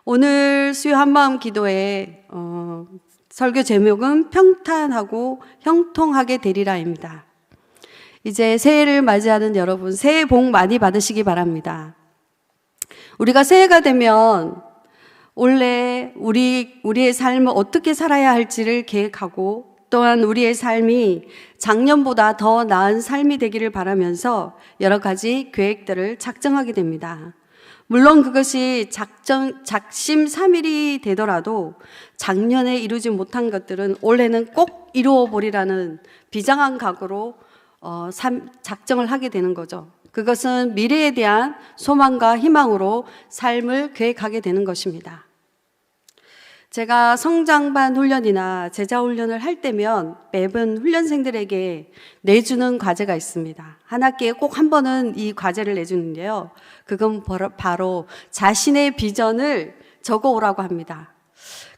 오늘 수요 한마음 기도의 설교 제목은 평탄하고 형통하게 되리라입니다. 이제 새해를 맞이하는 여러분, 새해 복 많이 받으시기 바랍니다. 우리가 새해가 되면 원래 우리의 삶을 어떻게 살아야 할지를 계획하고, 또한 우리의 삶이 작년보다 더 나은 삶이 되기를 바라면서 여러 가지 계획들을 작정하게 됩니다. 물론 그것이 작심삼일이 되더라도 작년에 이루지 못한 것들은 올해는 꼭 이루어보리라는 비장한 각오로 작정을 하게 되는 거죠. 그것은 미래에 대한 소망과 희망으로 삶을 계획하게 되는 것입니다. 제가 성장반 훈련이나 제자 훈련을 할 때면 매번 훈련생들에게 내주는 과제가 있습니다. 한 학기에 꼭 한 번은 이 과제를 내주는데요. 그건 바로 자신의 비전을 적어오라고 합니다.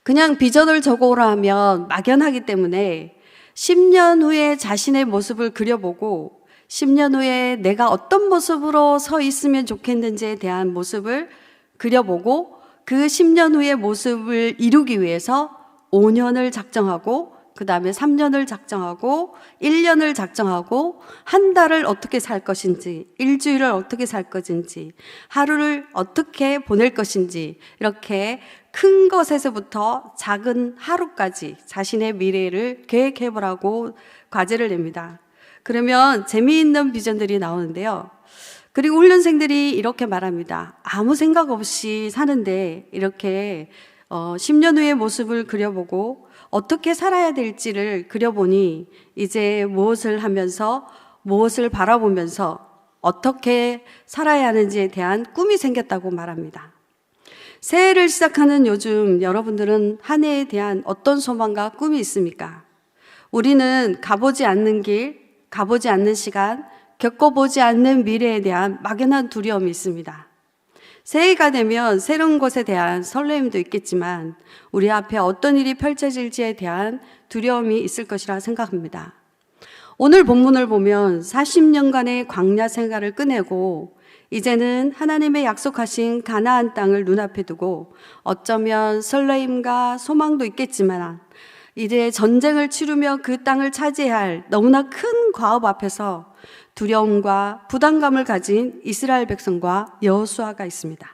그냥 비전을 적어오라 하면 막연하기 때문에 10년 후에 자신의 모습을 그려보고 10년 후에 내가 어떤 모습으로 서 있으면 좋겠는지에 대한 모습을 그려보고 그 10년 후의 모습을 이루기 위해서 5년을 작정하고 그 다음에 3년을 작정하고 1년을 작정하고 한 달을 어떻게 살 것인지, 일주일을 어떻게 살 것인지, 하루를 어떻게 보낼 것인지, 이렇게 큰 것에서부터 작은 하루까지 자신의 미래를 계획해보라고 과제를 냅니다. 그러면 재미있는 비전들이 나오는데요. 그리고 훈련생들이 이렇게 말합니다. 아무 생각 없이 사는데 이렇게 10년 후의 모습을 그려보고 어떻게 살아야 될지를 그려보니 이제 무엇을 하면서 무엇을 바라보면서 어떻게 살아야 하는지에 대한 꿈이 생겼다고 말합니다. 새해를 시작하는 요즘 여러분들은 한 해에 대한 어떤 소망과 꿈이 있습니까? 우리는 가보지 않는 길, 가보지 않는 시간, 겪어보지 않는 미래에 대한 막연한 두려움이 있습니다. 새해가 되면 새로운 것에 대한 설렘도 있겠지만 우리 앞에 어떤 일이 펼쳐질지에 대한 두려움이 있을 것이라 생각합니다. 오늘 본문을 보면 40년간의 광야 생활을 끝내고 이제는 하나님의 약속하신 가나안 땅을 눈앞에 두고 어쩌면 설레임과 소망도 있겠지만 이제 전쟁을 치르며 그 땅을 차지해야 할 너무나 큰 과업 앞에서 두려움과 부담감을 가진 이스라엘 백성과 여호수아가 있습니다.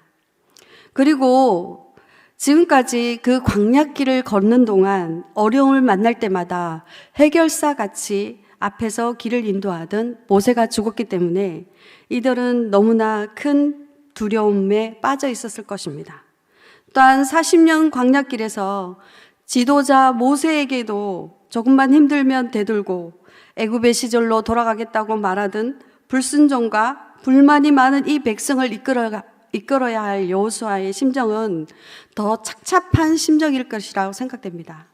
그리고 지금까지 그 광야길을 걷는 동안 어려움을 만날 때마다 해결사 같이 앞에서 길을 인도하던 모세가 죽었기 때문에 이들은 너무나 큰 두려움에 빠져 있었을 것입니다. 또한 40년 광야길에서 지도자 모세에게도 조금만 힘들면 되돌고 애굽의 시절로 돌아가겠다고 말하던 불순종과 불만이 많은 이 백성을 이끌어야 할 여호수아의 심정은 더 착잡한 심정일 것이라고 생각됩니다.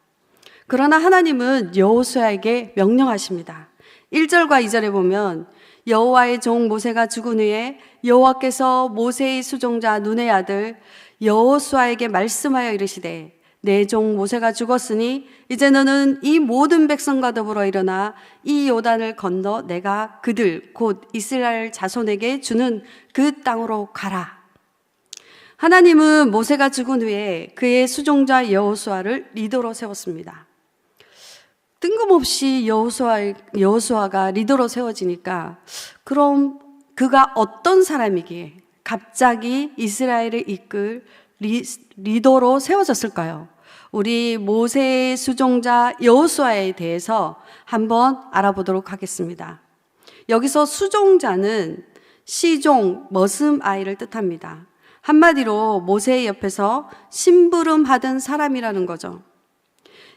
그러나 하나님은 여호수아에게 명령하십니다. 1절과 2절에 보면 여호와의 종 모세가 죽은 후에 여호와께서 모세의 수종자 눈의 아들 여호수아에게 말씀하여 이르시되 내 종 모세가 죽었으니 이제 너는 이 모든 백성과 더불어 일어나 이 요단을 건너 내가 그들 곧 이스라엘 자손에게 주는 그 땅으로 가라. 하나님은 모세가 죽은 후에 그의 수종자 여호수아를 리더로 세웠습니다. 뜬금없이 여호수아가 리더로 세워지니까 그럼 그가 어떤 사람이기에 갑자기 이스라엘을 이끌 리더로 세워졌을까요? 우리 모세의 수종자 여호수아에 대해서 한번 알아보도록 하겠습니다. 여기서 수종자는 시종, 머슴 아이를 뜻합니다. 한마디로 모세의 옆에서 심부름하던 사람이라는 거죠.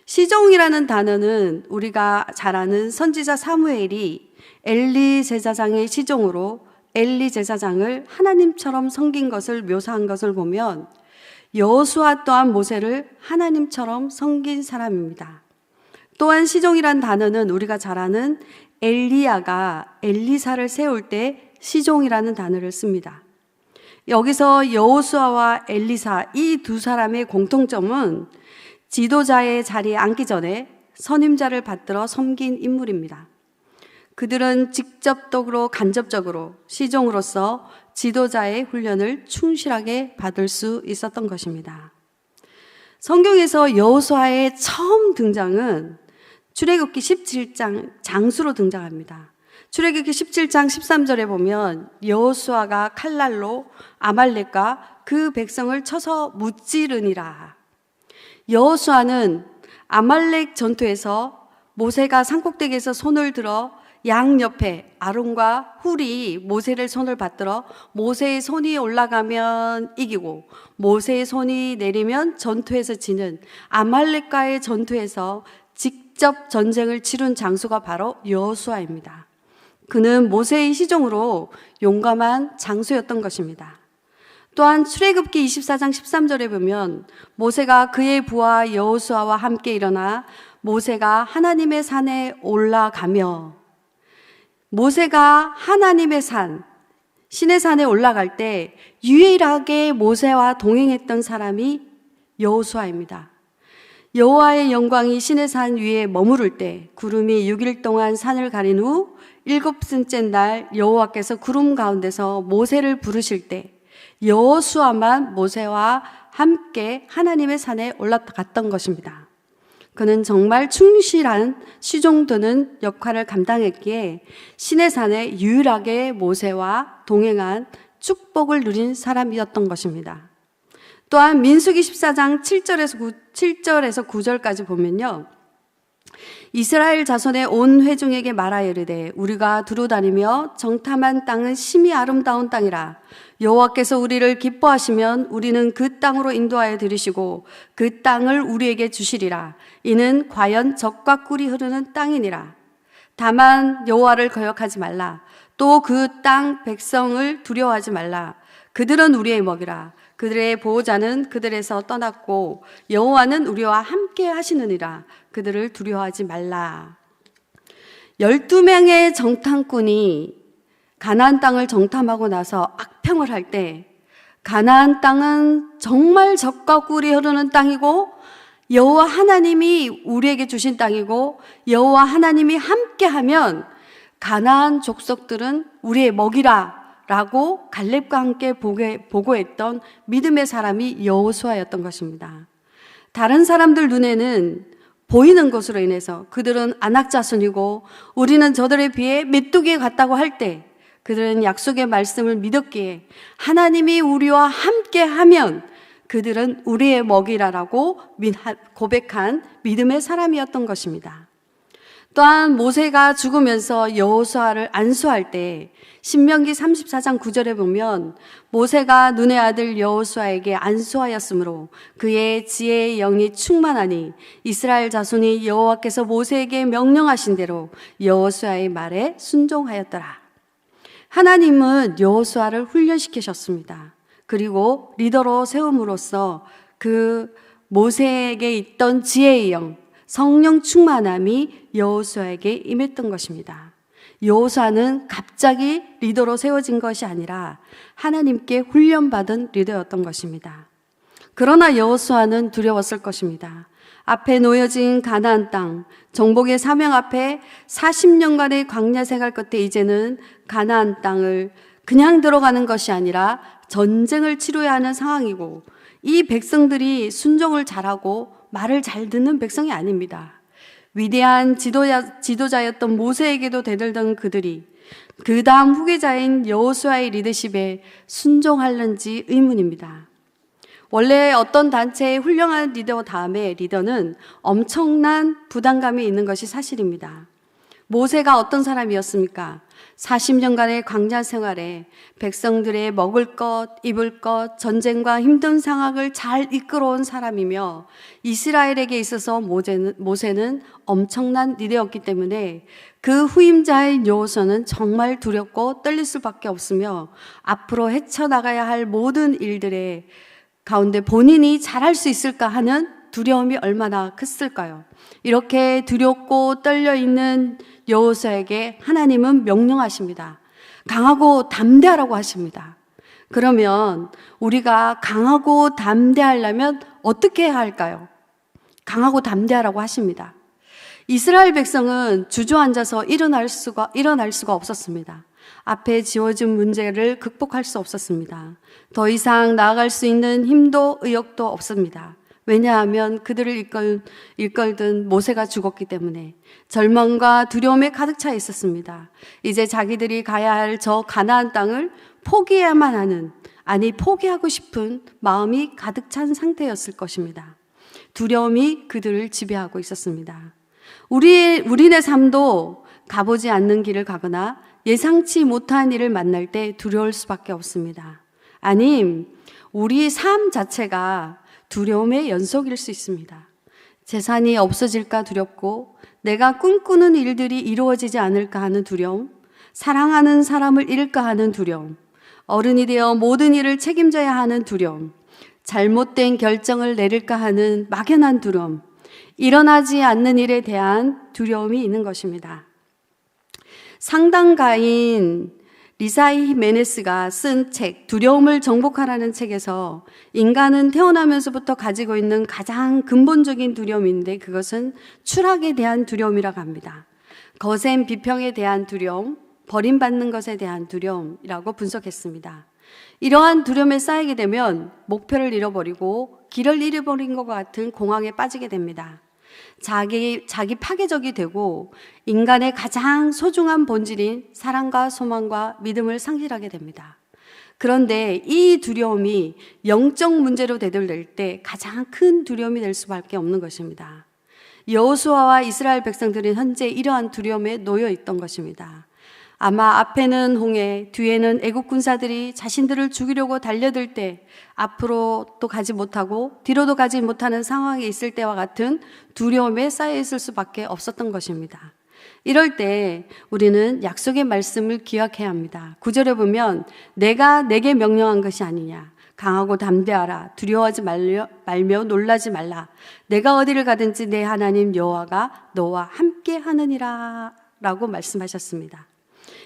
시종이라는 단어는 우리가 잘 아는 선지자 사무엘이 엘리 제사장의 시종으로 엘리 제사장을 하나님처럼 섬긴 것을 묘사한 것을 보면 여호수아 또한 모세를 하나님처럼 섬긴 사람입니다. 또한 시종이란 단어는 우리가 잘 아는 엘리야가 엘리사를 세울 때 시종이라는 단어를 씁니다. 여기서 여호수아와 엘리사 이 두 사람의 공통점은 지도자의 자리에 앉기 전에 선임자를 받들어 섬긴 인물입니다. 그들은 직접적으로 간접적으로 시종으로서 지도자의 훈련을 충실하게 받을 수 있었던 것입니다. 성경에서 여호수아의 처음 등장은 출애굽기 17장 장수로 등장합니다. 출애굽기 17장 13절에 보면 여호수아가 칼날로 아말렉과 그 백성을 쳐서 무찌르니라. 여호수아는 아말렉 전투에서 모세가 산꼭대기에서 손을 들어 양 옆에 아론과 훌이 모세를 손을 받들어 모세의 손이 올라가면 이기고 모세의 손이 내리면 전투에서 지는 아말렉과의 전투에서 직접 전쟁을 치룬 장수가 바로 여호수아입니다. 그는 모세의 시종으로 용감한 장수였던 것입니다. 또한 출애굽기 24장 13절에 보면 모세가 그의 부하 여호수아와 함께 일어나 모세가 하나님의 산에 올라가며, 모세가 하나님의 산, 신의 산에 올라갈 때 유일하게 모세와 동행했던 사람이 여호수아입니다. 여호와의 영광이 신의 산 위에 머무를 때 구름이 6일 동안 산을 가린 후 일곱째 날 여호와께서 구름 가운데서 모세를 부르실 때 여호수아만 모세와 함께 하나님의 산에 올라갔던 것입니다. 그는 정말 충실한 시종드는 역할을 감당했기에 신의 산에 유일하게 모세와 동행한 축복을 누린 사람이었던 것입니다. 또한 민수기 14장 7절에서 9절까지 보면요, 이스라엘 자손의 온 회중에게 말하여 이르되 우리가 두루다니며 정탐한 땅은 심히 아름다운 땅이라. 여호와께서 우리를 기뻐하시면 우리는 그 땅으로 인도하여 들이시고 그 땅을 우리에게 주시리라. 이는 과연 젖과 꿀이 흐르는 땅이니라. 다만 여호와를 거역하지 말라. 또 그 땅 백성을 두려워하지 말라. 그들은 우리의 먹이라. 그들의 보호자는 그들에서 떠났고 여호와는 우리와 함께 하시느니라. 그들을 두려워하지 말라. 12명의 정탐꾼이 가나안 땅을 정탐하고 나서 악평을 할 때 가나안 땅은 정말 젖과 꿀이 흐르는 땅이고 여호와 하나님이 우리에게 주신 땅이고 여호와 하나님이 함께하면 가나안 족속들은 우리의 먹이라 라고 갈렙과 함께 보고했던 믿음의 사람이 여호수아였던 것입니다. 다른 사람들 눈에는 보이는 것으로 인해서 그들은 아낙 자손이고 우리는 저들에 비해 메뚜기에 같다고 할 때 그들은 약속의 말씀을 믿었기에 하나님이 우리와 함께 하면 그들은 우리의 먹이라라고 고백한 믿음의 사람이었던 것입니다. 또한 모세가 죽으면서 여호수아를 안수할 때 신명기 34장 9절에 보면 모세가 눈의 아들 여호수아에게 안수하였으므로 그의 지혜의 영이 충만하니 이스라엘 자손이 여호와께서 모세에게 명령하신 대로 여호수아의 말에 순종하였더라. 하나님은 여호수아를 훈련시키셨습니다. 그리고 리더로 세움으로써 그 모세에게 있던 지혜의 영, 성령 충만함이 여호수아에게 임했던 것입니다. 여호수아는 갑자기 리더로 세워진 것이 아니라 하나님께 훈련받은 리더였던 것입니다. 그러나 여호수아는 두려웠을 것입니다. 앞에 놓여진 가나안 땅, 정복의 사명 앞에 40년간의 광야 생활 끝에 이제는 가나안 땅을 그냥 들어가는 것이 아니라 전쟁을 치러야 하는 상황이고 이 백성들이 순종을 잘하고 말을 잘 듣는 백성이 아닙니다. 위대한 지도자였던 모세에게도 대들던 그들이 그 다음 후계자인 여호수아의 리더십에 순종할는지 의문입니다. 원래 어떤 단체의 훌륭한 리더 다음에 리더는 엄청난 부담감이 있는 것이 사실입니다. 모세가 어떤 사람이었습니까? 40년간의 광야 생활에 백성들의 먹을 것, 입을 것, 전쟁과 힘든 상황을 잘 이끌어온 사람이며 이스라엘에게 있어서 모세는 엄청난 리더였기 때문에 그 후임자인 여호수아는 정말 두렵고 떨릴 수밖에 없으며 앞으로 헤쳐나가야 할 모든 일들의 가운데 본인이 잘할 수 있을까 하는 두려움이 얼마나 컸을까요? 이렇게 두렵고 떨려있는 여호수아에게 하나님은 명령하십니다. 강하고 담대하라고 하십니다. 그러면 우리가 강하고 담대하려면 어떻게 해야 할까요? 강하고 담대하라고 하십니다. 이스라엘 백성은 주저앉아서 일어날 수가 없었습니다. 앞에 지워진 문제를 극복할 수 없었습니다. 더 이상 나아갈 수 있는 힘도 의욕도 없습니다. 왜냐하면 그들을 이끌던 모세가 죽었기 때문에 절망과 두려움에 가득 차 있었습니다. 이제 자기들이 가야 할 저 가나안 땅을 포기해야만 하는, 아니 포기하고 싶은 마음이 가득 찬 상태였을 것입니다. 두려움이 그들을 지배하고 있었습니다. 우리네 삶도 가보지 않는 길을 가거나 예상치 못한 일을 만날 때 두려울 수밖에 없습니다. 아님 우리 삶 자체가 두려움의 연속일 수 있습니다. 재산이 없어질까 두렵고, 내가 꿈꾸는 일들이 이루어지지 않을까 하는 두려움, 사랑하는 사람을 잃을까 하는 두려움, 어른이 되어 모든 일을 책임져야 하는 두려움, 잘못된 결정을 내릴까 하는 막연한 두려움, 일어나지 않는 일에 대한 두려움이 있는 것입니다. 상담가인 리사이 히메네스가 쓴 책 두려움을 정복하라는 책에서 인간은 태어나면서부터 가지고 있는 가장 근본적인 두려움인데, 그것은 추락에 대한 두려움이라고 합니다. 거센 비평에 대한 두려움, 버림받는 것에 대한 두려움이라고 분석했습니다. 이러한 두려움에 쌓이게 되면 목표를 잃어버리고 길을 잃어버린 것 같은 공황에 빠지게 됩니다. 자기 파괴적이 되고 인간의 가장 소중한 본질인 사랑과 소망과 믿음을 상실하게 됩니다. 그런데 이 두려움이 영적 문제로 대들릴 때 가장 큰 두려움이 될 수밖에 없는 것입니다. 여호수아와 이스라엘 백성들은 현재 이러한 두려움에 놓여 있던 것입니다. 아마 앞에는 홍해, 뒤에는 애국 군사들이 자신들을 죽이려고 달려들 때 앞으로 또 가지 못하고 뒤로도 가지 못하는 상황에 있을 때와 같은 두려움에 쌓여 있을 수밖에 없었던 것입니다. 이럴 때 우리는 약속의 말씀을 기억해야 합니다. 9절에 보면 내가 내게 명령한 것이 아니냐, 강하고 담대하라, 두려워하지 말며 놀라지 말라, 내가 어디를 가든지 내 하나님 여호와가 너와 함께 하느니라 라고 말씀하셨습니다.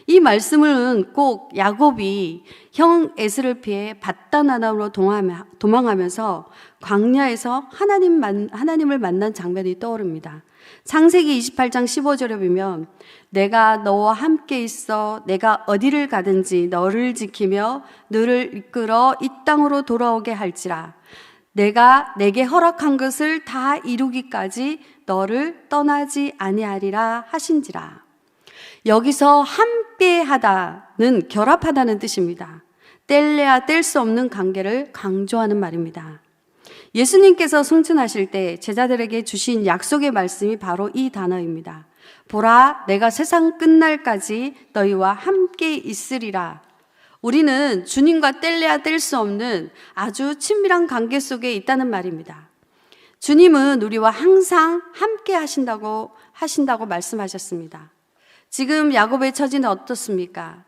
이 말씀은 꼭 야곱이 형 에서를 피해 밧단아람으로 도망하면서 광야에서 하나님을 만난 장면이 떠오릅니다. 창세기 28장 15절에 보면 내가 너와 함께 있어 내가 어디를 가든지 너를 지키며 너를 이끌어 이 땅으로 돌아오게 할지라, 내가 내게 허락한 것을 다 이루기까지 너를 떠나지 아니하리라 하신지라. 여기서 함께하다는 결합하다는 뜻입니다. 뗄래야 뗄 수 없는 관계를 강조하는 말입니다. 예수님께서 승천하실 때 제자들에게 주신 약속의 말씀이 바로 이 단어입니다. 보라, 내가 세상 끝날까지 너희와 함께 있으리라. 우리는 주님과 뗄래야 뗄 수 없는 아주 친밀한 관계 속에 있다는 말입니다. 주님은 우리와 항상 함께 하신다고 말씀하셨습니다. 지금 야곱의 처지는 어떻습니까?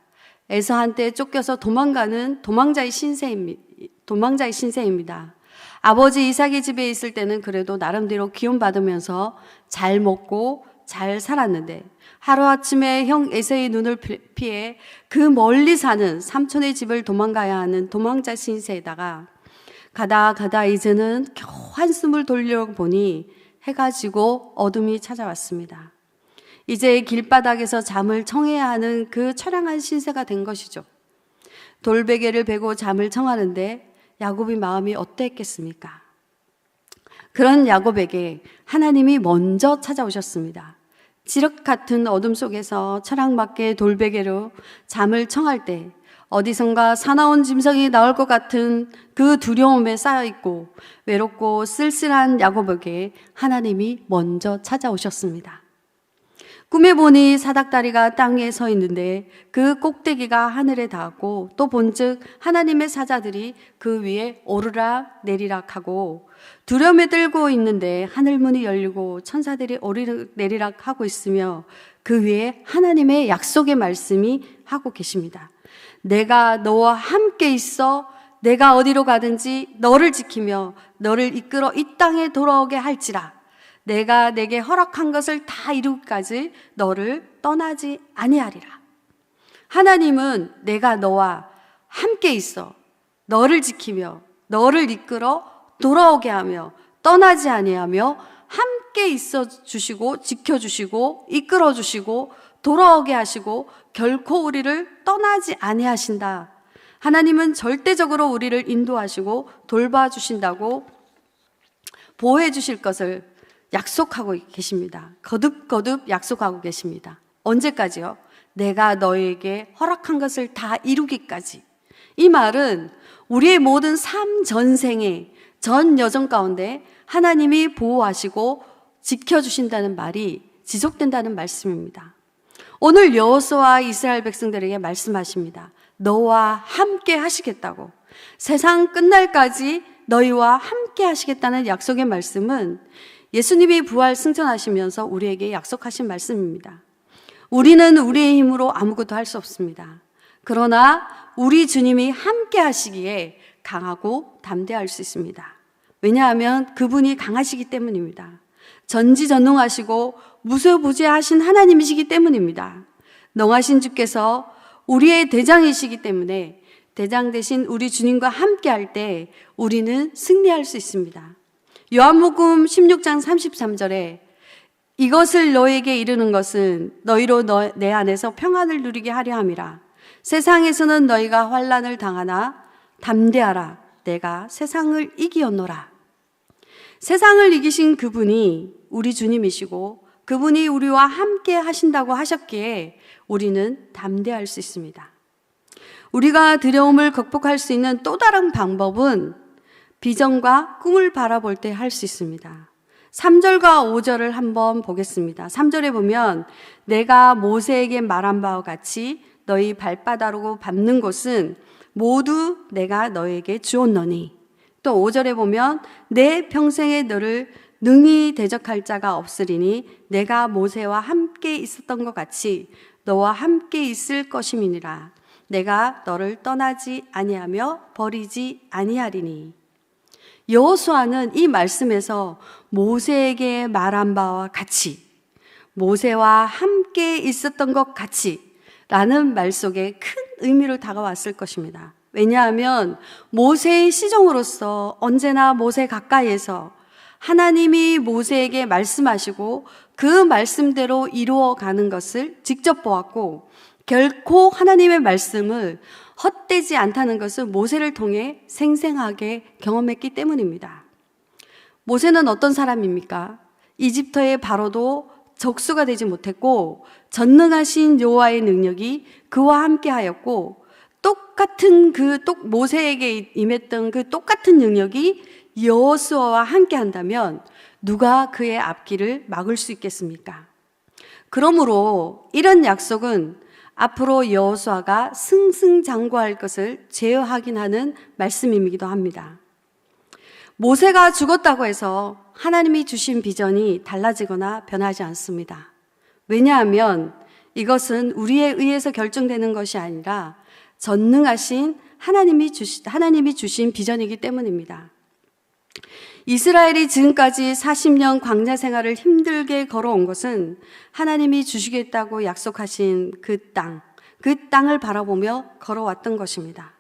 에서한테 쫓겨서 도망가는 도망자의 신세입니다. 아버지 이삭의 집에 있을 때는 그래도 나름대로 기원받으면서 잘 먹고 잘 살았는데, 하루아침에 형 에서의 눈을 피해 그 멀리 사는 삼촌의 집을 도망가야 하는 도망자 신세에다가 가다 이제는 겨우 한숨을 돌리려고 보니 해가 지고 어둠이 찾아왔습니다. 이제 길바닥에서 잠을 청해야 하는 그 처량한 신세가 된 것이죠. 돌베개를 베고 잠을 청하는데 야곱의 마음이 어땠겠습니까? 그런 야곱에게 하나님이 먼저 찾아오셨습니다. 지륵 같은 어둠 속에서 철학맞게 돌베개로 잠을 청할 때 어디선가 사나운 짐승이 나올 것 같은 그 두려움에 쌓여있고 외롭고 쓸쓸한 야곱에게 하나님이 먼저 찾아오셨습니다. 꿈에 보니 사닥다리가 땅에 서 있는데 그 꼭대기가 하늘에 닿았고, 또 본즉 하나님의 사자들이 그 위에 오르락 내리락 하고, 두려움에 떨고 있는데 하늘문이 열리고 천사들이 오르락 내리락 하고 있으며 그 위에 하나님의 약속의 말씀이 하고 계십니다. 내가 너와 함께 있어 내가 어디로 가든지 너를 지키며 너를 이끌어 이 땅에 돌아오게 할지라, 내가 내게 허락한 것을 다 이루기까지 너를 떠나지 아니하리라. 하나님은 내가 너와 함께 있어 너를 지키며 너를 이끌어 돌아오게 하며 떠나지 아니하며 함께 있어 주시고 지켜주시고 이끌어 주시고 돌아오게 하시고 결코 우리를 떠나지 아니하신다. 하나님은 절대적으로 우리를 인도하시고 돌봐주신다고 보호해 주실 것을 약속하고 계십니다. 거듭거듭 약속하고 계십니다. 언제까지요? 내가 너에게 허락한 것을 다 이루기까지. 이 말은 우리의 모든 삶 전생에 전 여정 가운데 하나님이 보호하시고 지켜주신다는 말이 지속된다는 말씀입니다. 오늘 여호수아와 이스라엘 백성들에게 말씀하십니다. 너와 함께 하시겠다고. 세상 끝날까지 너희와 함께 하시겠다는 약속의 말씀은 예수님이 부활 승천하시면서 우리에게 약속하신 말씀입니다. 우리는 우리의 힘으로 아무것도 할 수 없습니다. 그러나 우리 주님이 함께 하시기에 강하고 담대할 수 있습니다. 왜냐하면 그분이 강하시기 때문입니다. 전지전능하시고 무소부재하신 하나님이시기 때문입니다. 능하신 주께서 우리의 대장이시기 때문에 대장 대신 우리 주님과 함께 할 때 우리는 승리할 수 있습니다. 요한복음 16장 33절에 이것을 너에게 이르는 것은 너희로 내 안에서 평안을 누리게 하려 함이라. 세상에서는 너희가 환난을 당하나 담대하라. 내가 세상을 이기었노라. 세상을 이기신 그분이 우리 주님이시고 그분이 우리와 함께 하신다고 하셨기에 우리는 담대할 수 있습니다. 우리가 두려움을 극복할 수 있는 또 다른 방법은 비전과 꿈을 바라볼 때 할 수 있습니다. 3절과 5절을 한번 보겠습니다. 3절에 보면 내가 모세에게 말한 바와 같이 너희 발바닥으로 밟는 곳은 모두 내가 너에게 주었노니. 또 5절에 보면 내 평생에 너를 능히 대적할 자가 없으리니 내가 모세와 함께 있었던 것 같이 너와 함께 있을 것임이니라. 내가 너를 떠나지 아니하며 버리지 아니하리니. 여호수아는 이 말씀에서 모세에게 말한 바와 같이, 모세와 함께 있었던 것 같이 라는 말 속에 큰 의미로 다가왔을 것입니다. 왜냐하면 모세의 시종으로서 언제나 모세 가까이에서 하나님이 모세에게 말씀하시고 그 말씀대로 이루어가는 것을 직접 보았고 결코 하나님의 말씀을 헛되지 않다는 것을 모세를 통해 생생하게 경험했기 때문입니다. 모세는 어떤 사람입니까? 이집트의 바로도 적수가 되지 못했고 전능하신 여호와의 능력이 그와 함께 하였고 똑같은 모세에게 임했던 그 똑같은 능력이 여호수아와 함께 한다면 누가 그의 앞길을 막을 수 있겠습니까? 그러므로 이런 약속은 앞으로 여호수아가 승승장구할 것을 제어하긴 말씀이기도 합니다. 모세가 죽었다고 해서 하나님이 주신 비전이 달라지거나 변하지 않습니다. 왜냐하면 이것은 우리에 의해서 결정되는 것이 아니라 전능하신 하나님이 주신 비전이기 때문입니다. 이스라엘이 지금까지 40년 광야 생활을 힘들게 걸어온 것은 하나님이 주시겠다고 약속하신 그 땅을 바라보며 걸어왔던 것입니다.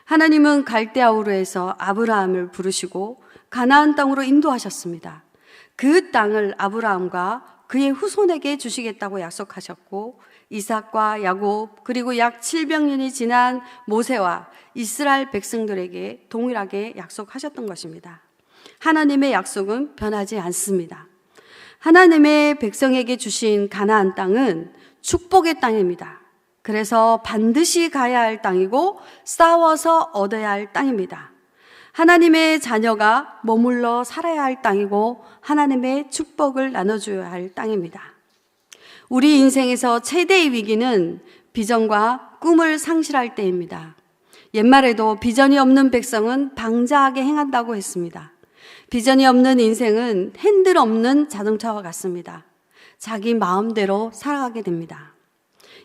하나님은 갈대아우르에서 아브라함을 부르시고 가나안 땅으로 인도하셨습니다. 그 땅을 아브라함과 그의 후손에게 주시겠다고 약속하셨고 이삭과 야곱 그리고 약 700년이 지난 모세와 이스라엘 백성들에게 동일하게 약속하셨던 것입니다. 하나님의 약속은 변하지 않습니다. 하나님의 백성에게 주신 가나안 땅은 축복의 땅입니다. 그래서 반드시 가야 할 땅이고 싸워서 얻어야 할 땅입니다. 하나님의 자녀가 머물러 살아야 할 땅이고 하나님의 축복을 나눠줘야 할 땅입니다. 우리 인생에서 최대의 위기는 비전과 꿈을 상실할 때입니다. 옛말에도 비전이 없는 백성은 방자하게 행한다고 했습니다. 비전이 없는 인생은 핸들 없는 자동차와 같습니다. 자기 마음대로 살아가게 됩니다.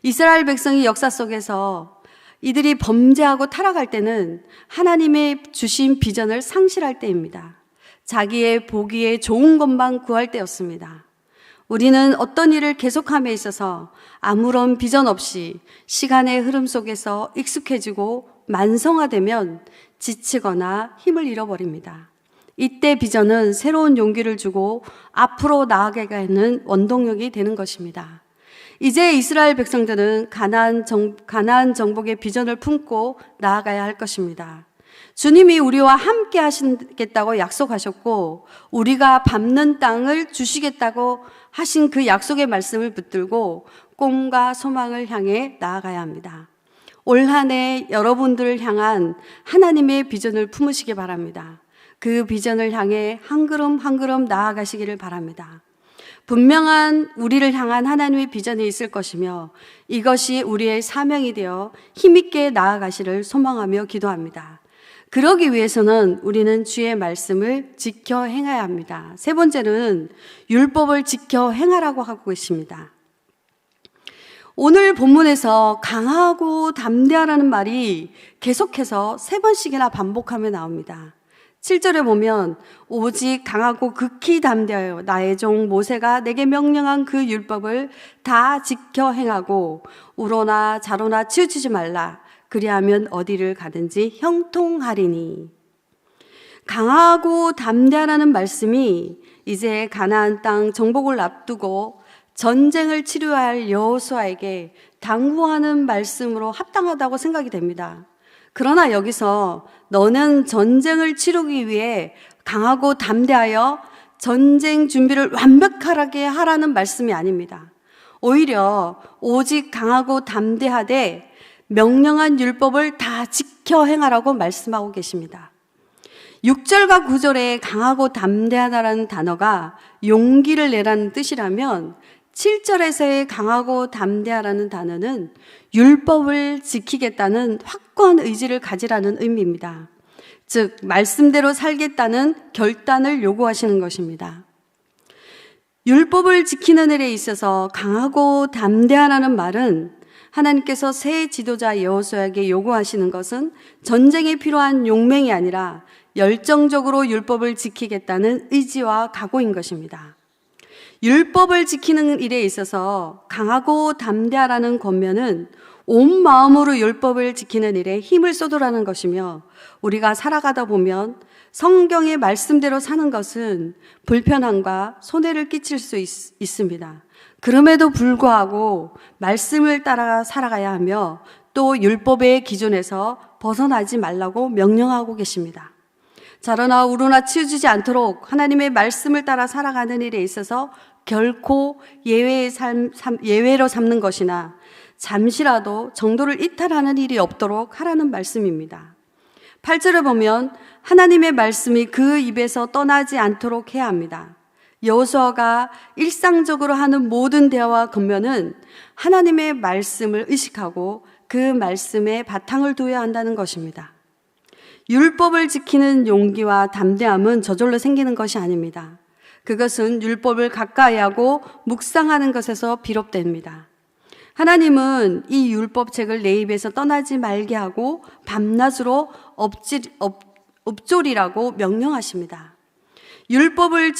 이스라엘 백성이 역사 속에서 이들이 범죄하고 타락할 때는 하나님의 주신 비전을 상실할 때입니다. 자기의 보기에 좋은 것만 구할 때였습니다. 우리는 어떤 일을 계속함에 있어서 아무런 비전 없이 시간의 흐름 속에서 익숙해지고 만성화되면 지치거나 힘을 잃어버립니다. 이때 비전은 새로운 용기를 주고 앞으로 나아가게 하는 원동력이 되는 것입니다. 이제 이스라엘 백성들은 가나안 정복의 비전을 품고 나아가야 할 것입니다. 주님이 우리와 함께 하시겠다고 약속하셨고 우리가 밟는 땅을 주시겠다고 하신 그 약속의 말씀을 붙들고 꿈과 소망을 향해 나아가야 합니다. 올 한 해 여러분들을 향한 하나님의 비전을 품으시기 바랍니다. 그 비전을 향해 한 걸음 한 걸음 나아가시기를 바랍니다. 분명한 우리를 향한 하나님의 비전이 있을 것이며 이것이 우리의 사명이 되어 힘있게 나아가시를 소망하며 기도합니다. 그러기 위해서는 우리는 주의 말씀을 지켜 행해야 합니다. 세 번째는 율법을 지켜 행하라고 하고 있습니다. 오늘 본문에서 강하고 담대하라는 말이 계속해서 3번씩이나 반복하며 나옵니다. 7절에 보면 오직 강하고 극히 담대하여 나의 종 모세가 내게 명령한 그 율법을 다 지켜 행하고 우로나 자로나 치우치지 말라. 그리하면 어디를 가든지 형통하리니. 강하고 담대하라는 말씀이 이제 가나안 땅 정복을 앞두고 전쟁을 치러야 할 여호수아에게 당부하는 말씀으로 합당하다고 생각이 됩니다. 그러나 여기서 너는 전쟁을 치르기 위해 강하고 담대하여 전쟁 준비를 완벽하게 하라는 말씀이 아닙니다. 오히려 오직 강하고 담대하되 명령한 율법을 다 지켜 행하라고 말씀하고 계십니다. 6절과 9절에 강하고 담대하다라는 단어가 용기를 내라는 뜻이라면 7절에서의 강하고 담대하라는 단어는 율법을 지키겠다는 확고한 의지를 가지라는 의미입니다. 즉 말씀대로 살겠다는 결단을 요구하시는 것입니다. 율법을 지키는 일에 있어서 강하고 담대하라는 말은 하나님께서 새 지도자 여호수아에게 요구하시는 것은 전쟁에 필요한 용맹이 아니라 열정적으로 율법을 지키겠다는 의지와 각오인 것입니다. 율법을 지키는 일에 있어서 강하고 담대하라는 권면은 온 마음으로 율법을 지키는 일에 힘을 쏟으라는 것이며 우리가 살아가다 보면 성경의 말씀대로 사는 것은 불편함과 손해를 끼칠 수 있습니다. 그럼에도 불구하고 말씀을 따라 살아가야 하며 또 율법의 기준에서 벗어나지 말라고 명령하고 계십니다. 자로나 우로나 치우치지 않도록 하나님의 말씀을 따라 살아가는 일에 있어서 결코 예외로 삼는 것이나 잠시라도 정도를 이탈하는 일이 없도록 하라는 말씀입니다. 8절에 보면 하나님의 말씀이 그 입에서 떠나지 않도록 해야 합니다. 여호수아가 일상적으로 하는 모든 대화와 권면은 하나님의 말씀을 의식하고 그 말씀에 바탕을 둬야 한다는 것입니다. 율법을 지키는 용기와 담대함은 저절로 생기는 것이 아닙니다. 그것은 율법을 가까이하고 묵상하는 것에서 비롯됩니다. 하나님은 이 율법책을 내 입에서 떠나지 말게 하고 밤낮으로 읊조리라고 명령하십니다. 율법을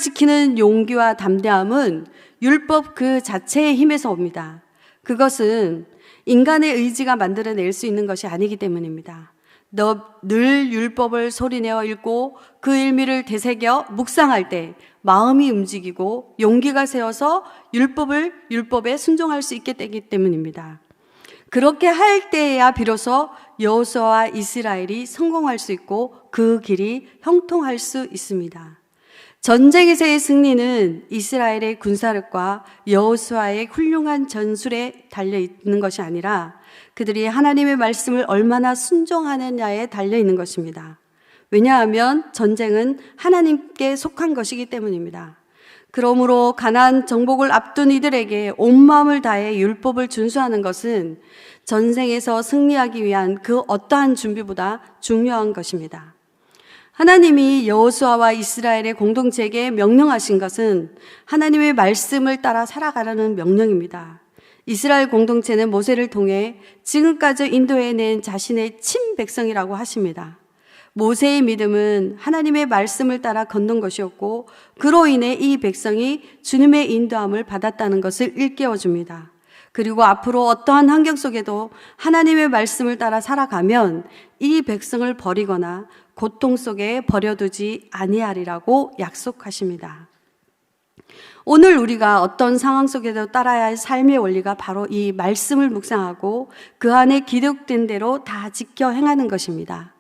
지키는 용기와 담대함은 율법 그 자체의 힘에서 옵니다. 그것은 인간의 의지가 만들어낼 수 있는 것이 아니기 때문입니다. 늘 율법을 소리내어 읽고 그 의미를 되새겨 묵상할 때 마음이 움직이고 용기가 세어서 율법에 순종할 수 있게 되기 때문입니다. 그렇게 할 때에야 비로소 여호수아와 이스라엘이 성공할 수 있고 그 길이 형통할 수 있습니다. 전쟁에서의 승리는 이스라엘의 군사력과 여호수아의 훌륭한 전술에 달려 있는 것이 아니라 그들이 하나님의 말씀을 얼마나 순종하느냐에 달려 있는 것입니다. 왜냐하면 전쟁은 하나님께 속한 것이기 때문입니다. 그러므로 가나안 정복을 앞둔 이들에게 온 마음을 다해 율법을 준수하는 것은 전쟁에서 승리하기 위한 그 어떠한 준비보다 중요한 것입니다. 하나님이 여호수아와 이스라엘의 공동체에게 명령하신 것은 하나님의 말씀을 따라 살아가라는 명령입니다. 이스라엘 공동체는 모세를 통해 지금까지 인도해낸 자신의 친백성이라고 하십니다. 모세의 믿음은 하나님의 말씀을 따라 걷는 것이었고 그로 인해 이 백성이 주님의 인도함을 받았다는 것을 일깨워줍니다. 그리고 앞으로 어떠한 환경 속에도 하나님의 말씀을 따라 살아가면 이 백성을 버리거나 고통 속에 버려두지 아니하리라고 약속하십니다. 오늘 우리가 어떤 상황 속에도 따라야 할 삶의 원리가 바로 이 말씀을 묵상하고 그 안에 기록된 대로 다 지켜 행하는 것입니다.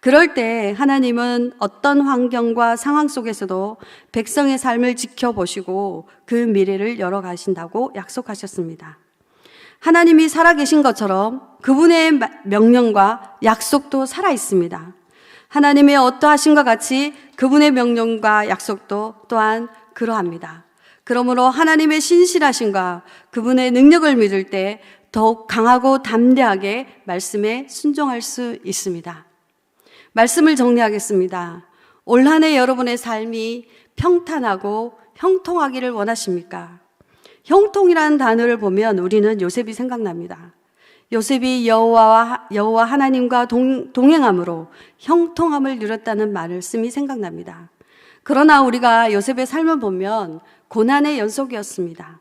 그럴 때 하나님은 어떤 환경과 상황 속에서도 백성의 삶을 지켜보시고 그 미래를 열어가신다고 약속하셨습니다. 하나님이 살아계신 것처럼 그분의 명령과 약속도 살아있습니다. 하나님의 어떠하심과 같이 그분의 명령과 약속도 또한 그러합니다. 그러므로 하나님의 신실하심과 그분의 능력을 믿을 때 더욱 강하고 담대하게 말씀에 순종할 수 있습니다. 말씀을 정리하겠습니다. 올 한 해 여러분의 삶이 평탄하고 형통하기를 원하십니까? 형통이라는 단어를 보면 우리는 요셉이 생각납니다. 요셉이 여호와 하나님과 동행함으로 형통함을 누렸다는 말씀이 생각납니다. 그러나 우리가 요셉의 삶을 보면 고난의 연속이었습니다.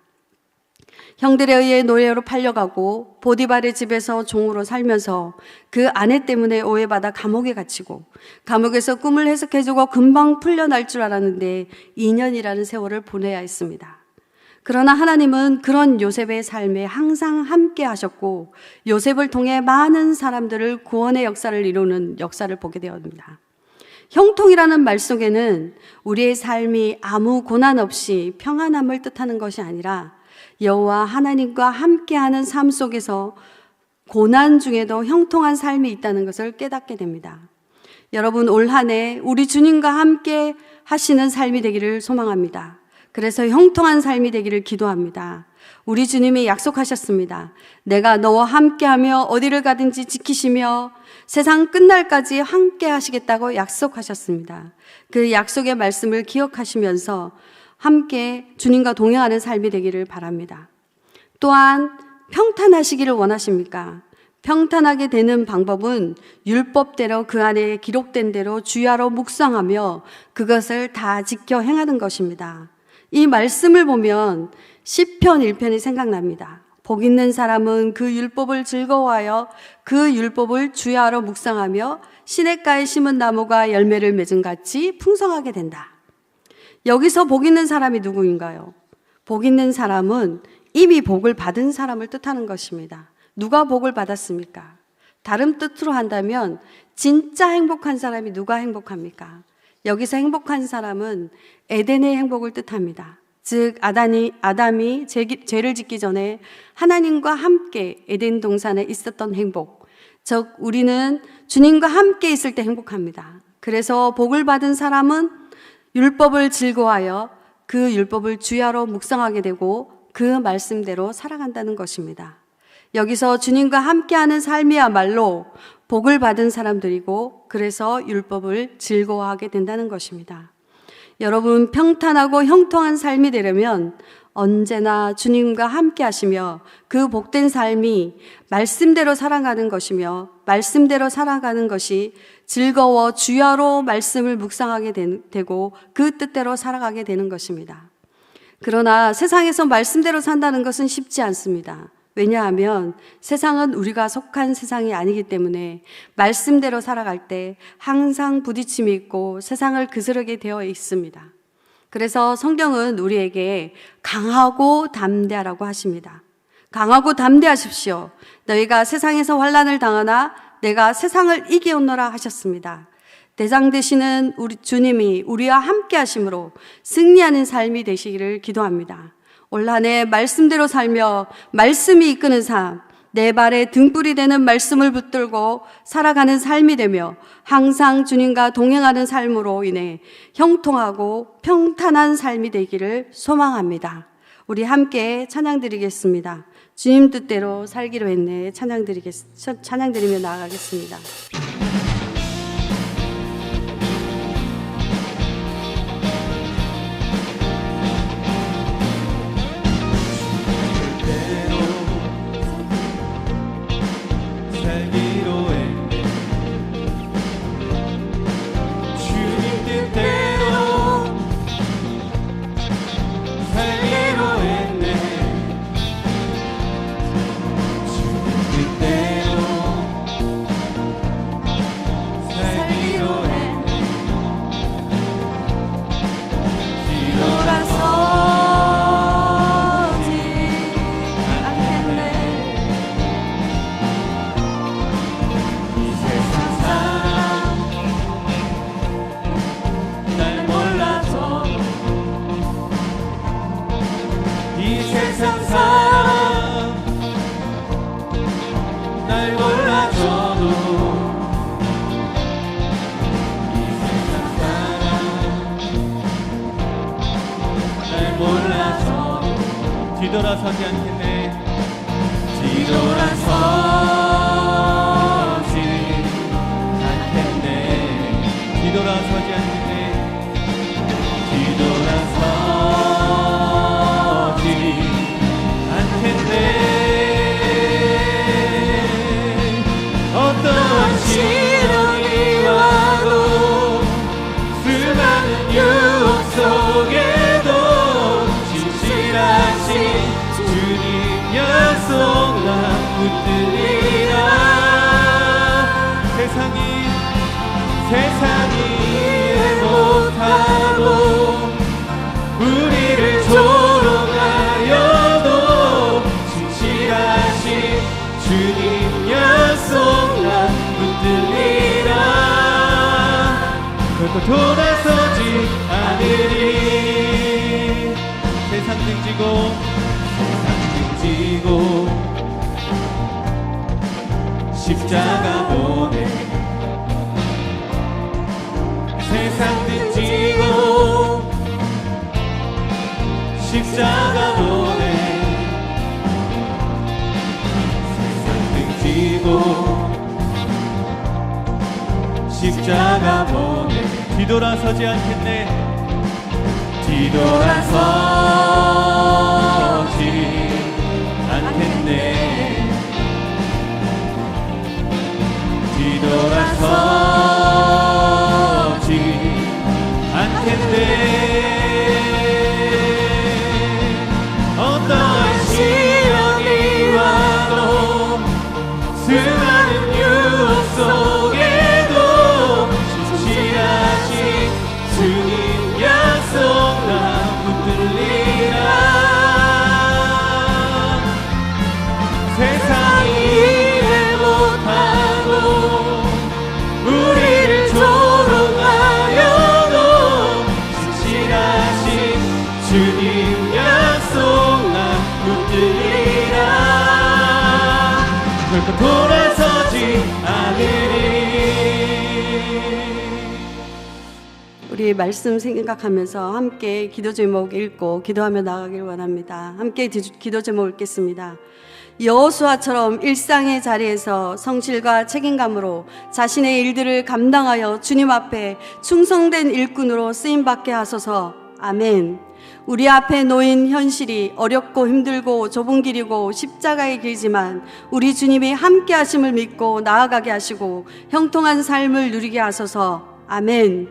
형들에 의해 노예로 팔려가고 보디발의 집에서 종으로 살면서 그 아내 때문에 오해받아 감옥에 갇히고 감옥에서 꿈을 해석해주고 금방 풀려날 줄 알았는데 2년이라는 세월을 보내야 했습니다. 그러나 하나님은 그런 요셉의 삶에 항상 함께 하셨고 요셉을 통해 많은 사람들을 구원의 역사를 이루는 역사를 보게 되었습니다. 형통이라는 말 속에는 우리의 삶이 아무 고난 없이 평안함을 뜻하는 것이 아니라 여호와 하나님과 함께하는 삶 속에서 고난 중에도 형통한 삶이 있다는 것을 깨닫게 됩니다. 여러분, 올 한 해 우리 주님과 함께 하시는 삶이 되기를 소망합니다. 그래서 형통한 삶이 되기를 기도합니다. 우리 주님이 약속하셨습니다. 내가 너와 함께하며 어디를 가든지 지키시며 세상 끝날까지 함께 하시겠다고 약속하셨습니다. 그 약속의 말씀을 기억하시면서 함께 주님과 동행하는 삶이 되기를 바랍니다. 또한 평탄하시기를 원하십니까? 평탄하게 되는 방법은 율법대로 그 안에 기록된 대로 주야로 묵상하며 그것을 다 지켜 행하는 것입니다. 이 말씀을 보면 시편 1편이 생각납니다. 복 있는 사람은 그 율법을 즐거워하여 그 율법을 주야로 묵상하며 시냇가에 심은 나무가 열매를 맺은 같이 풍성하게 된다. 여기서 복 있는 사람이 누구인가요? 복 있는 사람은 이미 복을 받은 사람을 뜻하는 것입니다. 누가 복을 받았습니까? 다른 뜻으로 한다면 진짜 행복한 사람이 누가 행복합니까? 여기서 행복한 사람은 에덴의 행복을 뜻합니다. 즉 아담이 죄를 짓기 전에 하나님과 함께 에덴 동산에 있었던 행복, 즉 우리는 주님과 함께 있을 때 행복합니다. 그래서 복을 받은 사람은 율법을 즐거워하여 그 율법을 주야로 묵상하게 되고 그 말씀대로 살아간다는 것입니다. 여기서 주님과 함께하는 삶이야말로 복을 받은 사람들이고 그래서 율법을 즐거워하게 된다는 것입니다. 여러분, 평탄하고 형통한 삶이 되려면 언제나 주님과 함께 하시며 그 복된 삶이 말씀대로 살아가는 것이며 말씀대로 살아가는 것이 즐거워 주야로 말씀을 묵상하게 되고 그 뜻대로 살아가게 되는 것입니다. 그러나 세상에서 말씀대로 산다는 것은 쉽지 않습니다. 왜냐하면 세상은 우리가 속한 세상이 아니기 때문에 말씀대로 살아갈 때 항상 부딪힘이 있고 세상을 거스르게 되어 있습니다. 그래서 성경은 우리에게 강하고 담대하라고 하십니다. 강하고 담대하십시오. 너희가 세상에서 환난을 당하나 내가 세상을 이기었노라 하셨습니다. 대장 되시는 우리 주님이 우리와 함께 하심으로 승리하는 삶이 되시기를 기도합니다. 올 한 해 말씀대로 살며 말씀이 이끄는 삶, 내 발에 등불이 되는 말씀을 붙들고 살아가는 삶이 되며 항상 주님과 동행하는 삶으로 인해 형통하고 평탄한 삶이 되기를 소망합니다. 우리 함께 찬양드리겠습니다. 주님 뜻대로 살기로 했네. 찬양드리며 나아가겠습니다. 살기로 해 몰라줘도 이 세상 사람 날 몰라줘도 뒤돌아서지 않겠네. 뒤돌아서지 않겠네. 뒤돌아서지 않겠네. 뒤돌아서지 않겠네. 어떠한 시련이 와도 수많은 유혹 속에도 진실하신 주님 약속 난 붙들리라. 세상이 이해 못하고 우리를 조롱하여도 진실하신 주님 약속 난 붙들리라. 결코 돌아서지 않으리. 세상 등지고 십자가 보내. 세상 등지고 십자가 보내. 세상 등지고 십자가 보내. 뒤돌아서지 않겠네. 뒤돌아서지 않겠네. 뒤돌아서지 않겠네. 어떠한 시련이 와도 수많은 유혹 속에도 진실하신 주님 약속 난 붙들리라. 세상이 이해 못하고 우리를 조롱하여도 진실하신 주님 약속 난 붙들리라. 결코 돌아서지 않으리. 우리 말씀 생각하면서 함께 기도 제목 읽고 기도하며 나가길 원합니다. 함께 기도 제목 읽겠습니다. 여호수아처럼 일상의 자리에서 성실과 책임감으로 자신의 일들을 감당하여 주님 앞에 충성된 일꾼으로 쓰임받게 하소서. 아멘. 우리 앞에 놓인 현실이 어렵고 힘들고 좁은 길이고 십자가의 길지만 우리 주님이 함께 하심을 믿고 나아가게 하시고 형통한 삶을 누리게 하소서. 아멘.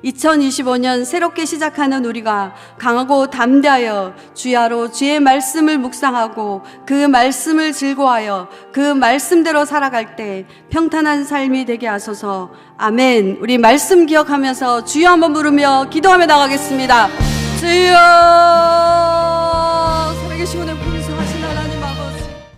2025년 새롭게 시작하는 우리가 강하고 담대하여 주야로 주의 말씀을 묵상하고 그 말씀을 즐거워하여 그 말씀대로 살아갈 때 평탄한 삶이 되게 하소서. 아멘. 우리 말씀 기억하면서 주여 한번 부르며 기도하며 나가겠습니다. 주여 살아계신 분의